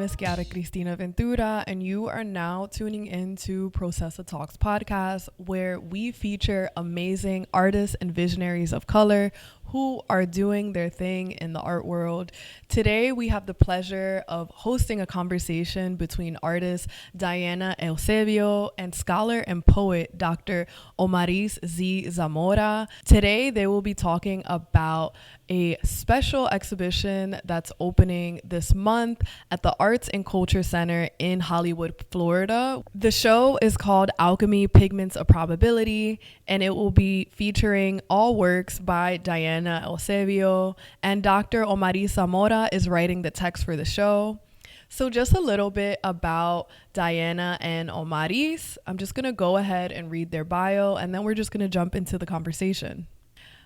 is Chiara Cristina Ventura, and you are now tuning into Processa Talks podcast, where we feature amazing artists and visionaries of color who are doing their thing in the art world. Today, we have the pleasure of hosting a conversation between artist Diana Eusebio and scholar and poet Dr. Omaris Z. Zamora. Today, they will be talking about a special exhibition that's opening this month at the Arts and Culture Center in Hollywood, Florida. The show is called Alchemy, Pigments of Probability, and it will be featuring all works by Diana Eusebio, and Dr. Omaris Zamora is writing the text for the show. So just a little bit about Diana and Omaris. I'm just going to go ahead and read their bio, and then we're just going to jump into the conversation.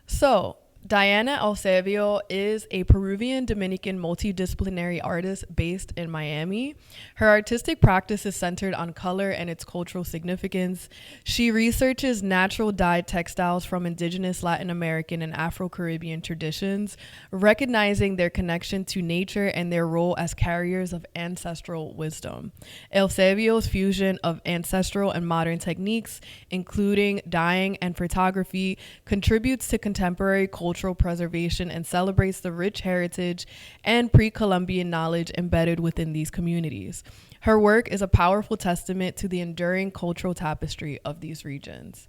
So Diana Eusebio is a Peruvian Dominican multidisciplinary artist based in Miami. Her artistic practice is centered on color and its cultural significance. She researches natural dyed textiles from indigenous Latin American and Afro-Caribbean traditions, recognizing their connection to nature and their role as carriers of ancestral wisdom. Eusebio's fusion of ancestral and modern techniques, including dyeing and photography, contributes to contemporary cultural preservation and celebrates the rich heritage and pre-Columbian knowledge embedded within these communities. Her work is a powerful testament to the enduring cultural tapestry of these regions.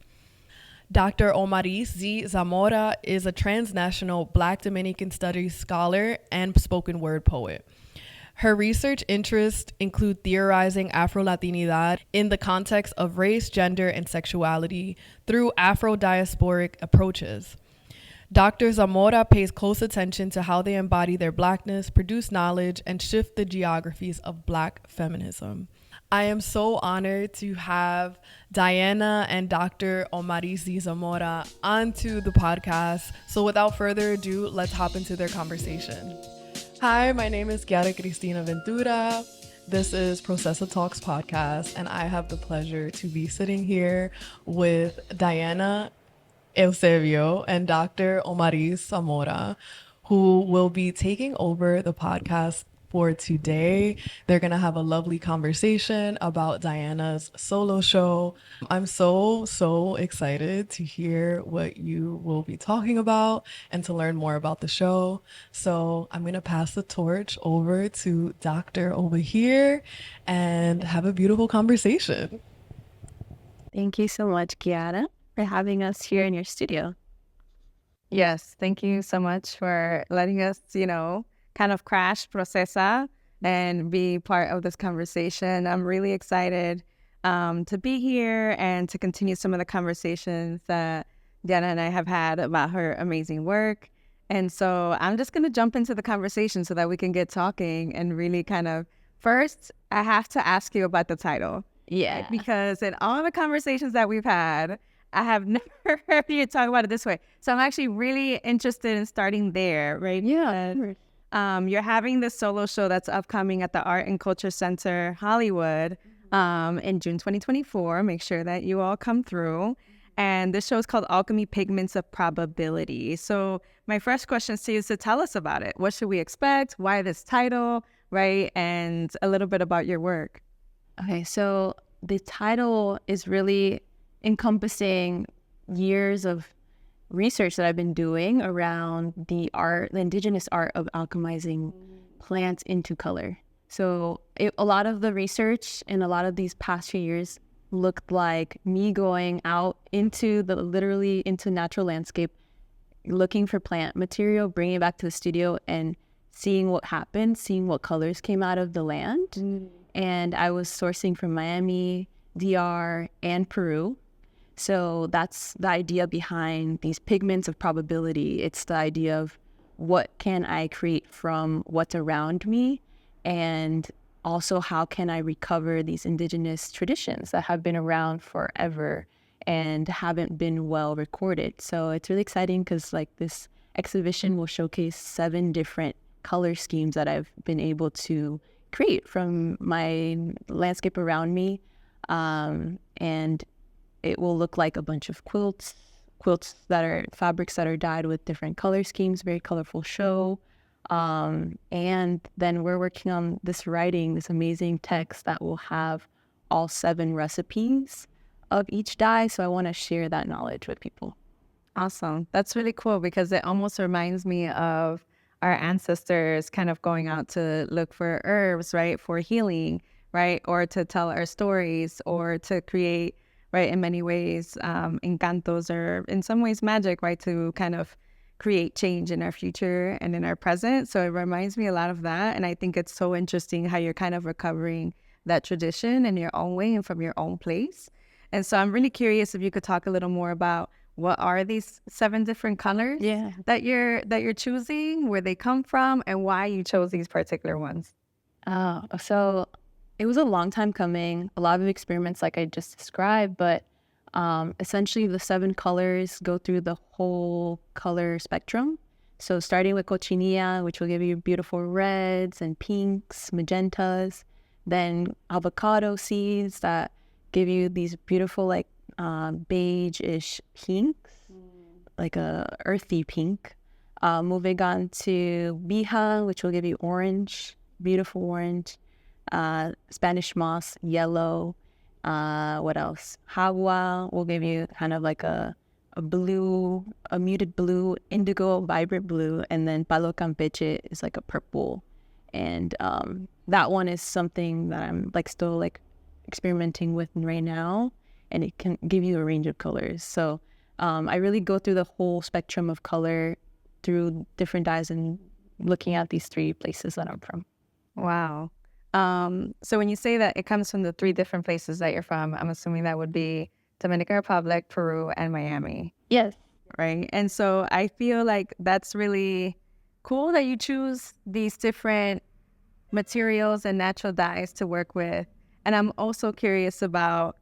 Dr. Omaris Z. Zamora is a transnational Black Dominican studies scholar and spoken word poet. Her research interests include theorizing Afro-Latinidad in the context of race, gender, and sexuality through Afro-diasporic approaches. Dr. Zamora pays close attention to how they embody their Blackness, produce knowledge, and shift the geographies of Black feminism. I am so honored to have Diana and Dr. Omaris Z. Zamora onto the podcast. So without further ado, let's hop into their conversation. Hi, my name is Chiara Cristina Ventura. This is Processa Talks podcast, and I have the pleasure to be sitting here with Diana Eusebio and Dr. Omaris Zamora, who will be taking over the podcast for today. They're going to have a lovely conversation about Diana's solo show. I'm so excited to hear what you will be talking about and to learn more about the show. So I'm going to pass the torch over to Dr. over here and have a beautiful conversation. Thank you so much, Chiara, for having us here in your studio. Yes, thank you so much for letting us, kind of crash Processa and be part of this conversation. I'm really excited to be here and to continue some of the conversations that Diana and I have had about her amazing work. And so I'm just going to jump into the conversation so that we can get talking and really kind of, first, I have to ask you about the title. Yeah. Because in all the conversations that we've had, I have never heard you talk about it this way. So I'm actually really interested in starting there, right? Yeah. You're having this solo show that's upcoming at the Art and Culture Center, Hollywood, in June 2024. Make sure that you all come through. And this show is called Alchemy, Pigments of Probability. So my first question to you is to tell us about it. What should we expect? Why this title, right? And a little bit about your work. Okay, so the title is really encompassing years of research that I've been doing around the indigenous art of alchemizing plants into color. So a lot of the research in a lot of these past few years looked like me going out into natural landscape, looking for plant material, bringing it back to the studio and seeing what happened, seeing what colors came out of the land. And I was sourcing from Miami, DR, and Peru. So that's the idea behind these pigments of probability. It's the idea of what can I create from what's around me, and also how can I recover these indigenous traditions that have been around forever and haven't been well recorded. So it's really exciting because this exhibition will showcase 7 different color schemes that I've been able to create from my landscape around me. And it will look like a bunch of quilts that are fabrics that are dyed with different color schemes, very colorful show. And then we're working on this amazing text that will have all 7 recipes of each dye. So I want to share that knowledge with people. Awesome. That's really cool because it almost reminds me of our ancestors kind of going out to look for herbs, right, for healing, right, or to tell our stories or to create, right, in many ways, encantos or in some ways magic, right, to kind of create change in our future and in our present. So it reminds me a lot of that. And I think it's so interesting how you're kind of recovering that tradition in your own way and from your own place. And so I'm really curious if you could talk a little more about what are these 7 different colors that you're choosing, where they come from, and why you chose these particular ones. So it was a long time coming, a lot of experiments like I just described, but essentially the 7 colors go through the whole color spectrum. So starting with Cochineal, which will give you beautiful reds and pinks, magentas, then avocado seeds that give you these beautiful like beige-ish pinks, like a earthy pink. Moving on to Bija, which will give you orange, beautiful orange. Spanish moss, yellow. What else? Jagua will give you kind of like a blue, a muted blue, indigo, vibrant blue, and then Palo de Campeche is like a purple. And that one is something that I'm like still like experimenting with right now, and it can give you a range of colors. So I really go through the whole spectrum of color through different dyes and looking at these 3 places that I'm from. Wow. So when you say that it comes from the 3 different places that you're from, I'm assuming that would be Dominican Republic, Peru, and Miami. Yes. Right. And so I feel like that's really cool that you choose these different materials and natural dyes to work with. And I'm also curious about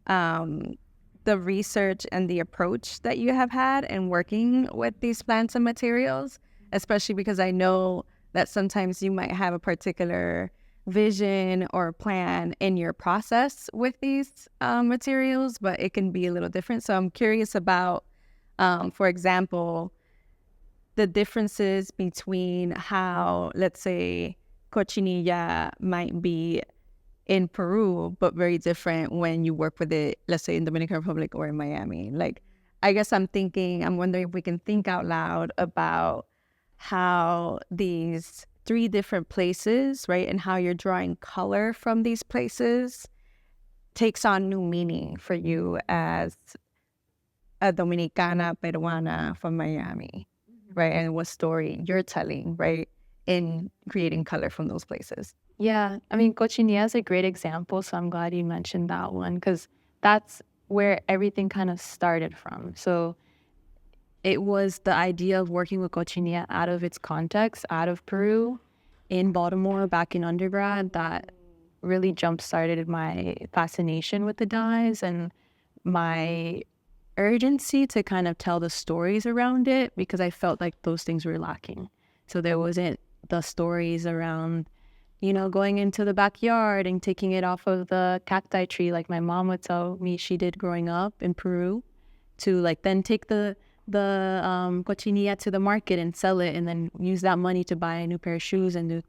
the research and the approach that you have had in working with these plants and materials, especially because I know that sometimes you might have a particular vision or plan in your process with these materials, but it can be a little different. So I'm curious about, for example, the differences between how, let's say, cochinilla might be in Peru, but very different when you work with it, let's say in Dominican Republic or in Miami. Like, I guess I'm wondering if we can think out loud about how these 3 different places, right, and how you're drawing color from these places takes on new meaning for you as a Dominicana, Peruana from Miami, right, and what story you're telling, right, in creating color from those places. Yeah, I mean, Cochineal is a great example, so I'm glad you mentioned that one because that's where everything kind of started from. So it was the idea of working with Cochineal out of its context, out of Peru, in Baltimore back in undergrad, that really jump-started my fascination with the dyes and my urgency to kind of tell the stories around it because I felt like those things were lacking. So there wasn't the stories around, going into the backyard and taking it off of the cacti tree like my mom would tell me she did growing up in Peru, to like then take the cochinilla to the market and sell it and then use that money to buy a new pair of shoes and do,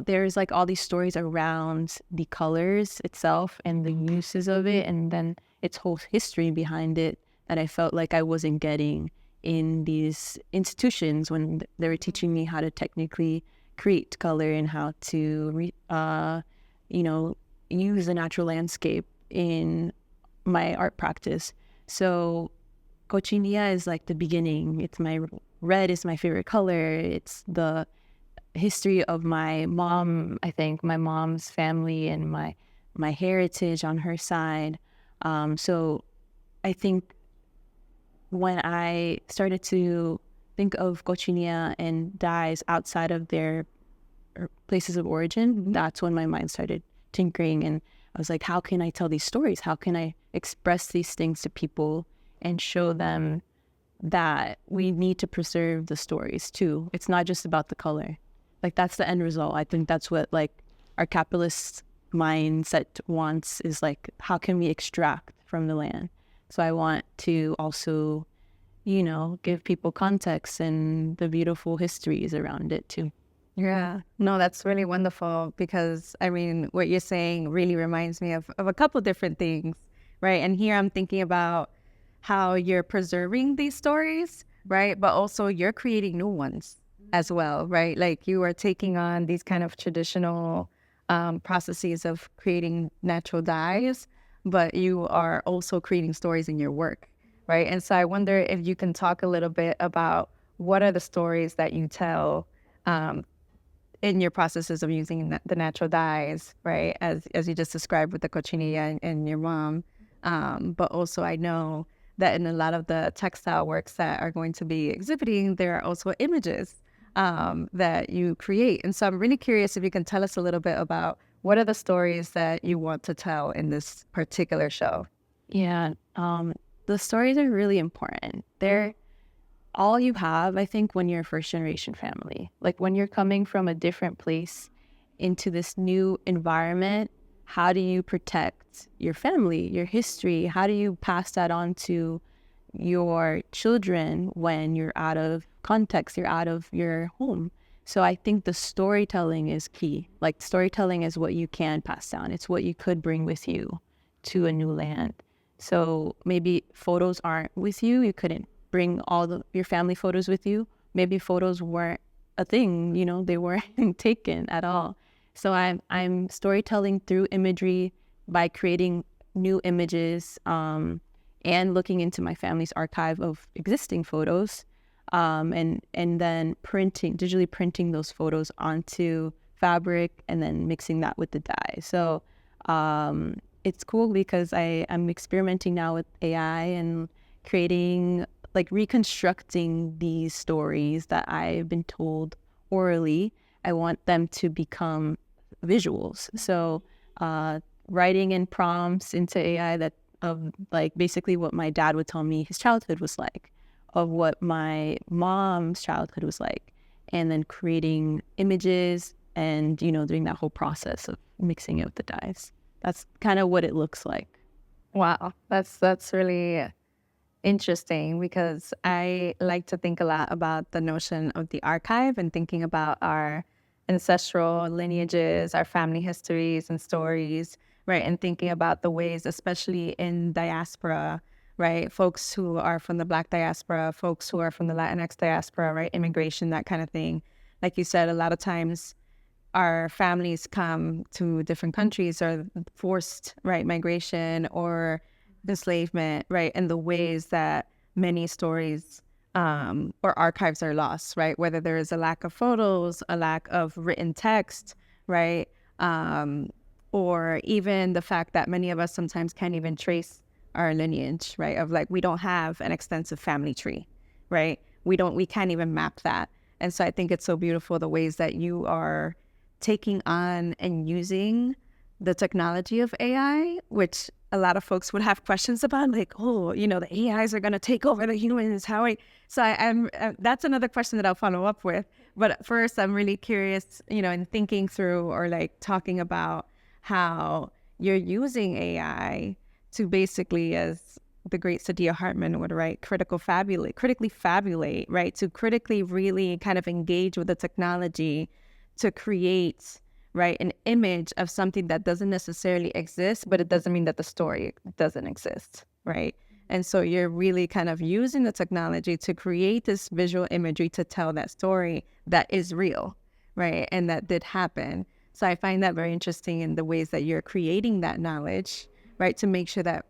there's like all these stories around the colors itself and the uses of it and then its whole history behind it that I felt like I wasn't getting in these institutions when they were teaching me how to technically create color and how to, use the natural landscape in my art practice. So Cochineal is like the beginning. Red is my favorite color. It's the history of my mom, I think, my mom's family and my heritage on her side. So I think when I started to think of Cochineal and dyes outside of their places of origin, that's when my mind started tinkering. And I was like, how can I tell these stories? How can I express these things to people and show them that we need to preserve the stories too? It's not just about the color. Like, that's the end result. I think that's what like our capitalist mindset wants, is like, how can we extract from the land? So I want to also give people context and the beautiful histories around it too. Yeah, no, that's really wonderful because I mean, what you're saying really reminds me of a couple different things, right? And here I'm thinking about how you're preserving these stories, right? But also you're creating new ones as well, right? Like you are taking on these kind of traditional processes of creating natural dyes, but you are also creating stories in your work, right? And so I wonder if you can talk a little bit about what are the stories that you tell in your processes of using the natural dyes, right? As you just described with the Cochineal and your mom. But also I know that in a lot of the textile works that are going to be exhibiting, there are also images that you create. And so I'm really curious if you can tell us a little bit about what are the stories that you want to tell in this particular show? Yeah, the stories are really important. They're all you have, I think, when you're a first generation family. Like when you're coming from a different place into this new environment, how do you protect your family, your history? How do you pass that on to your children when you're out of context, you're out of your home? So I think the storytelling is key. Like storytelling is what you can pass down. It's what you could bring with you to a new land. So maybe photos aren't with you. You couldn't bring all your family photos with you. Maybe photos weren't a thing, they weren't taken at all. So I'm storytelling through imagery by creating new images and looking into my family's archive of existing photos, and then digitally printing those photos onto fabric and then mixing that with the dye. So it's cool because I'm experimenting now with AI and creating, like reconstructing these stories that I've been told orally. I want them to become visuals. So writing in prompts into AI that of like basically what my dad would tell me his childhood was like, of what my mom's childhood was like, and then creating images and, doing that whole process of mixing it with the dyes. That's kind of what it looks like. Wow, that's really interesting because I like to think a lot about the notion of the archive and thinking about our ancestral lineages, our family histories and stories, right? And thinking about the ways, especially in diaspora, right? Folks who are from the Black diaspora, folks who are from the Latinx diaspora, right? Immigration, that kind of thing. Like you said, a lot of times our families come to different countries or forced, right, migration or enslavement, right, and the ways that many stories or archives are lost, right, whether there is a lack of photos, a lack of written text, right, or even the fact that many of us sometimes can't even trace our lineage, right, of like we don't have an extensive family tree, right, we can't even map that. And so I think it's so beautiful the ways that you are taking on and using the technology of AI, which a lot of folks would have questions about, like, oh, the AIs are going to take over the humans. I'm that's another question that I'll follow up with. But first, I'm really curious, in thinking through or like talking about how you're using AI to basically, as the great Sadia Hartman would write, critically fabulate, right? To critically really kind of engage with the technology to create, right, an image of something that doesn't necessarily exist, but it doesn't mean that the story doesn't exist, right? And so you're really kind of using the technology to create this visual imagery to tell that story that is real, right, and that did happen. So I find that very interesting in the ways that you're creating that knowledge, right, to make sure that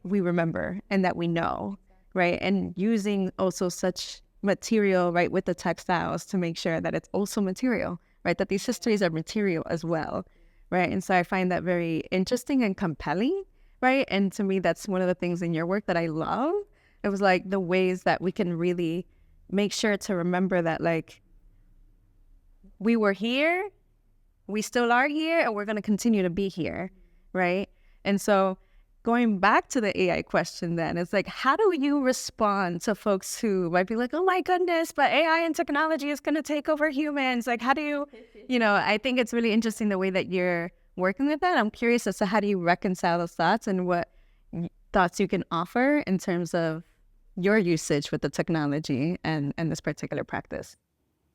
we remember and that we know, right, and using also such material, right, with the textiles to make sure that it's also material, right, that these histories are material as well, right? And so I find that very interesting and compelling, right? And to me, that's one of the things in your work that I love. It was like the ways that we can really make sure to remember that, like, we were here, we still are here, and we're going to continue to be here, right? And so going back to the AI question then, it's like, how do you respond to folks who might be like, oh my goodness, but AI and technology is going to take over humans? Like, how do you, I think it's really interesting the way that you're working with that. I'm curious as to how do you reconcile those thoughts and what thoughts you can offer in terms of your usage with the technology and this particular practice?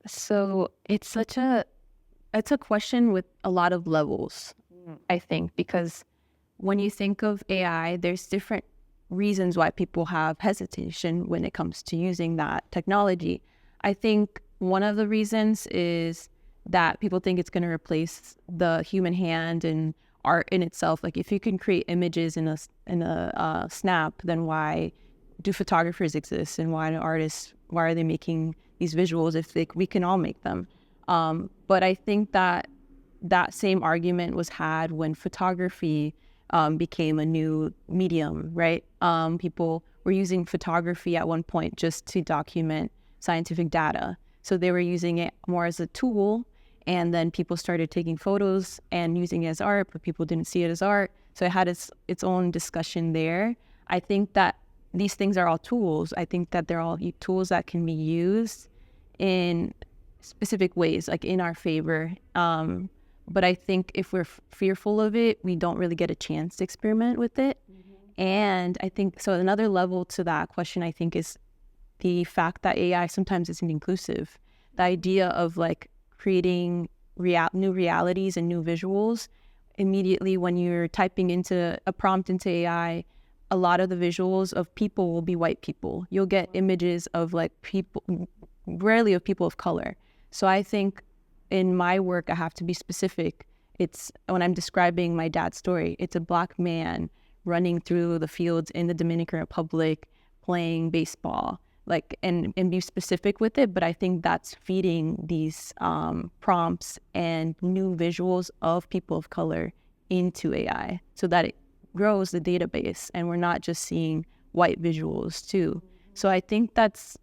So it's a question with a lot of levels, I think, because when you think of AI, there's different reasons why people have hesitation when it comes to using that technology. I think one of the reasons is that people think it's going to replace the human hand and art in itself. Like, if you can create images in a snap, then why do photographers exist, and why are they making these visuals if we can all make them? But I think that same argument was had when photography became a new medium, right? People were using photography at one point just to document scientific data. So they were using it more as a tool, and then people started taking photos and using it as art, but people didn't see it as art. So it had its own discussion there. I think that these things are all tools. I think that they're all tools that can be used in specific ways, like in our favor. But I think if we're fearful of it, we don't really get a chance to experiment with it. And I think, so another level to that question, I think, is the fact that AI sometimes isn't inclusive. The idea of like creating new realities and new visuals, immediately when you're typing into a prompt into AI, a lot of the visuals of people will be white people. You'll get images of like people, rarely of people of color. So I think in my work, I have to be specific. It's when I'm describing my dad's story, it's a Black man running through the fields in the Dominican Republic playing baseball, like, and be specific with it. But I think that's feeding these prompts and new visuals of people of color into AI so that it grows the database, and we're not just seeing white visuals too. So I think that's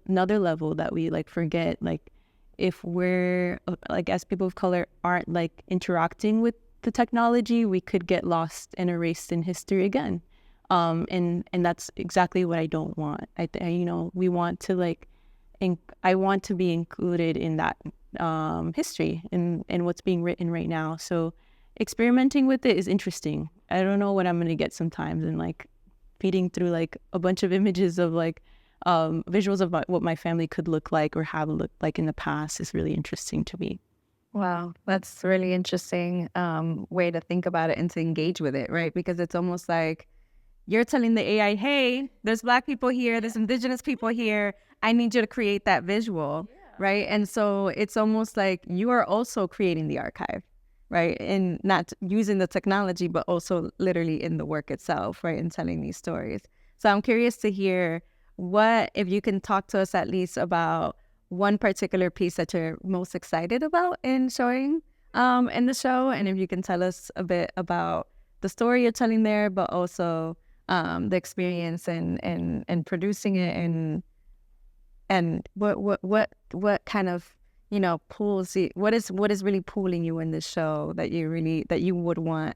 another level that we like forget. Like, if we're like, as people of color aren't like interacting with the technology, we could get lost and erased in history again. And that's exactly what I don't want. We want to like, I want to be included in that history and what's being written right now. So experimenting with it is interesting. I don't know what I'm going to get sometimes, and like feeding through like a bunch of images of like visuals of what my family could look like or have looked like in the past is really interesting to me. Wow, that's a really interesting way to think about it and to engage with it, right? Because it's almost like you're telling the AI, hey, there's Black people here, there's Indigenous people here, I need you to create that visual, right? And so it's almost like you are also creating the archive, right? And not using the technology, but also literally in the work itself, right? And telling these stories. So I'm curious to hear if you can talk to us at least about one particular piece that you're most excited about in showing in the show, and if you can tell us a bit about the story you're telling there, but also the experience and producing it, and what kind of pulls you, what is really pulling you in this show that you would want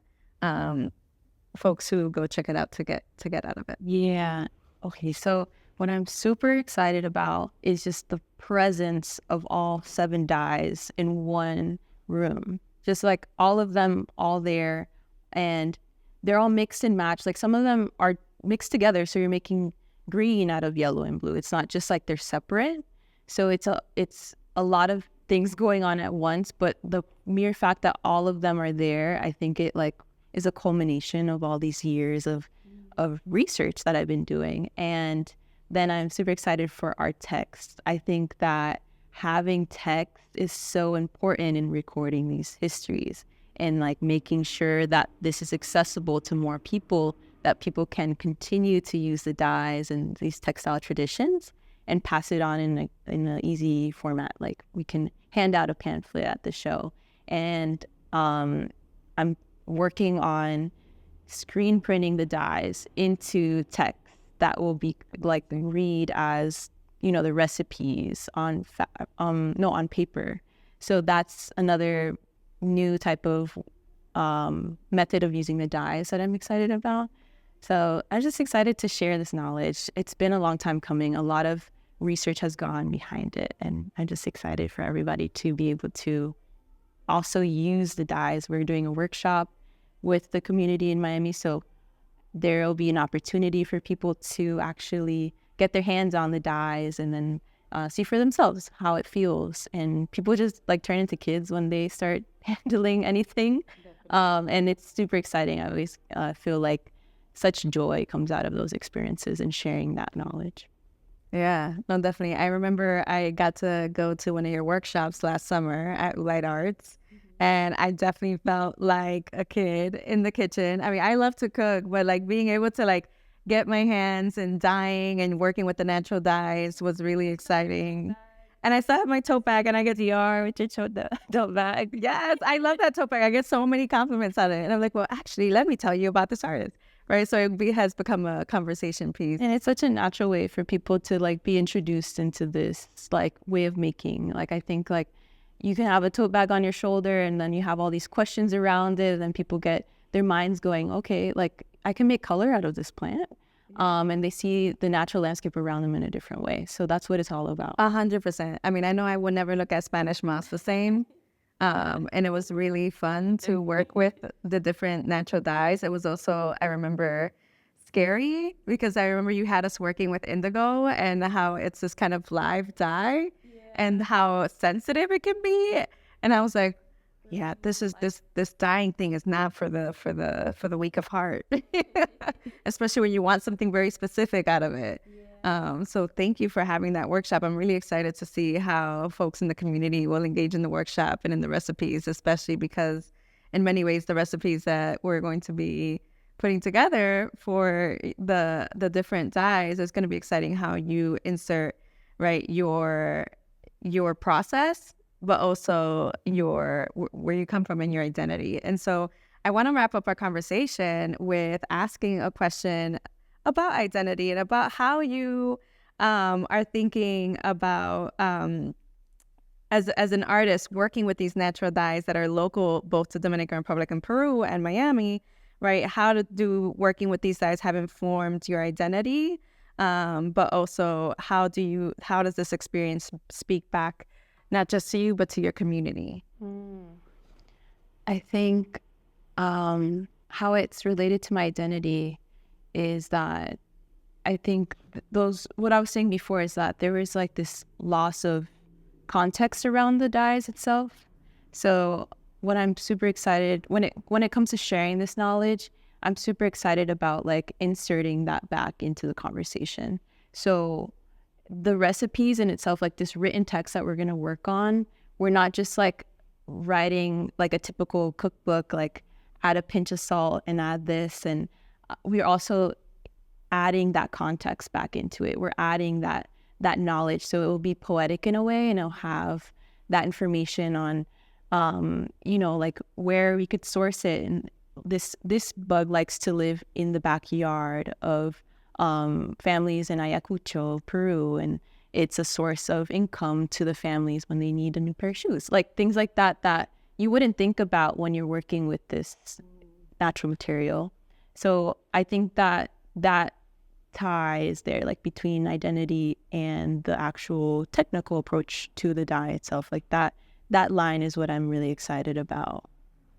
folks who go check it out to get out of it. Yeah. Okay. So what I'm super excited about is just the presence of all 7 dyes in one room. Just like all of them all there, and they're all mixed and matched. Like some of them are mixed together, so you're making green out of yellow and blue. It's not just like they're separate. So it's a lot of things going on at once, but the mere fact that all of them are there, I think it like is a culmination of all these years of research that I've been doing. And then I'm super excited for our text. I think that having text is so important in recording these histories and like making sure that this is accessible to more people, that people can continue to use the dyes and these textile traditions and pass it on in an easy format. Like we can hand out a pamphlet at the show. And I'm working on screen printing the dyes into text that will be like read as the recipes on paper. So that's another new type of method of using the dyes that I'm excited about. So I'm just excited to share this knowledge. It's been a long time coming. A lot of research has gone behind it, and I'm just excited for everybody to be able to also use the dyes. We're doing a workshop with the community in Miami, so there will be an opportunity for people to actually get their hands on the dyes and then see for themselves how it feels. And people just like turn into kids when they start handling anything. And it's super exciting. I always feel like such joy comes out of those experiences and sharing that knowledge. Yeah, no, definitely. I remember I got to go to one of your workshops last summer at Light Arts, and I definitely felt like a kid in the kitchen. I mean, I love to cook, but like being able to like get my hands and dyeing and working with the natural dyes was really exciting. And I still have my tote bag, and I get the yarn with your tote bag. Yes, I love that tote bag. I get so many compliments on it. And I'm like, well, actually, let me tell you about this artist. Right. So it has become a conversation piece. And it's such a natural way for people to like be introduced into this like way of making. Like, I think like you can have a tote bag on your shoulder and then you have all these questions around it. And people get their minds going, okay, like I can make color out of this plant. And they see the natural landscape around them in a different way. So that's what it's all about. 100%. I mean, I know I would never look at Spanish moss the same. And it was really fun to work with the different natural dyes. It was also, I remember, scary because I remember you had us working with indigo and how it's this kind of live dye and how sensitive it can be. And I was like, yeah, this dyeing thing is not for the weak of heart, especially when you want something very specific out of it. So thank you for having that workshop. I'm really excited to see how folks in the community will engage in the workshop and in the recipes, especially because in many ways, the recipes that we're going to be putting together for the different dyes is going to be exciting how you insert, right, your process, but also where you come from and your identity. And so I want to wrap up our conversation with asking a question about identity and about how you are thinking about as an artist working with these natural dyes that are local both to Dominican Republic and Peru and Miami, right? How working with these dyes have informed your identity, but also how does this experience speak back not just to you but to your community? I think how it's related to my identity is that I think what I was saying before is that there is like this loss of context around the dyes itself. So what I'm super excited when it comes to sharing this knowledge, I'm super excited about like inserting that back into the conversation. So the recipes in itself, like this written text that we're going to work on, we're not just like writing like a typical cookbook, like add a pinch of salt and add this, and we're also adding that context back into it. We're adding that knowledge, so it will be poetic in a way, and it'll have that information on, like where we could source it. And this bug likes to live in the backyard of families in Ayacucho, Peru, and it's a source of income to the families when they need a new pair of shoes. Like things like that you wouldn't think about when you're working with this natural material. So I think that tie is there, like between identity and the actual technical approach to the dye itself. Like that line is what I'm really excited about.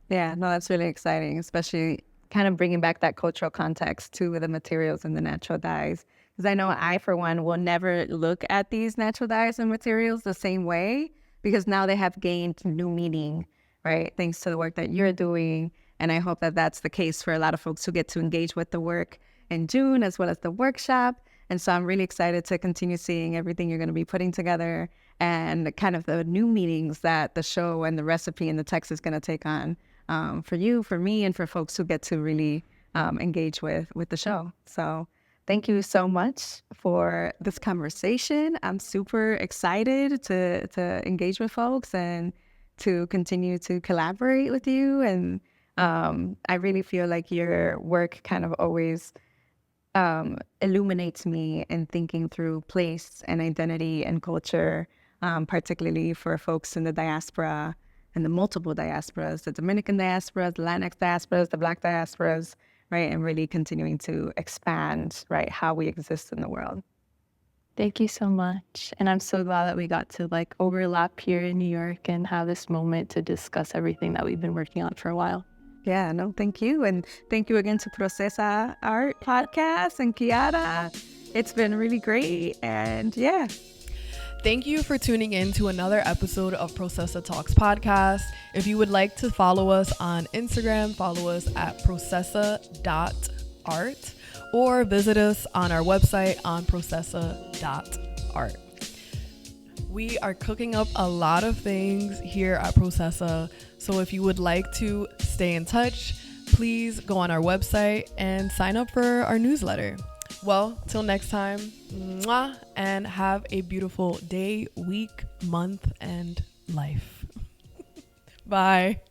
Yeah, no, that's really exciting, especially kind of bringing back that cultural context to the materials and the natural dyes. Because I know I, for one, will never look at these natural dyes and materials the same way because now they have gained new meaning, right? Thanks to the work that you're doing. And I hope that that's the case for a lot of folks who get to engage with the work in June as well as the workshop. And so I'm really excited to continue seeing everything you're going to be putting together and kind of the new meanings that the show and the recipe and the text is going to take on for you, for me, and for folks who get to really engage with the show. So thank you so much for this conversation. I'm super excited to engage with folks and to continue to collaborate with you. And I really feel like your work kind of always illuminates me in thinking through place and identity and culture, particularly for folks in the diaspora and the multiple diasporas, the Dominican diasporas, the Latinx diasporas, the Black diasporas, right? And really continuing to expand, right, how we exist in the world. Thank you so much. And I'm so glad that we got to like overlap here in New York and have this moment to discuss everything that we've been working on for a while. Yeah, no, thank you. And thank you again to Processa Art Podcast and Kiara It's been really great. And yeah. Thank you for tuning in to another episode of Processa Talks podcast. If you would like to follow us on Instagram, follow us at processa.art or visit us on our website on processa.art. We are cooking up a lot of things here at Processa, so if you would like to stay in touch, please go on our website and sign up for our newsletter. Well, till next time, mwah, and have a beautiful day, week, month, and life. Bye.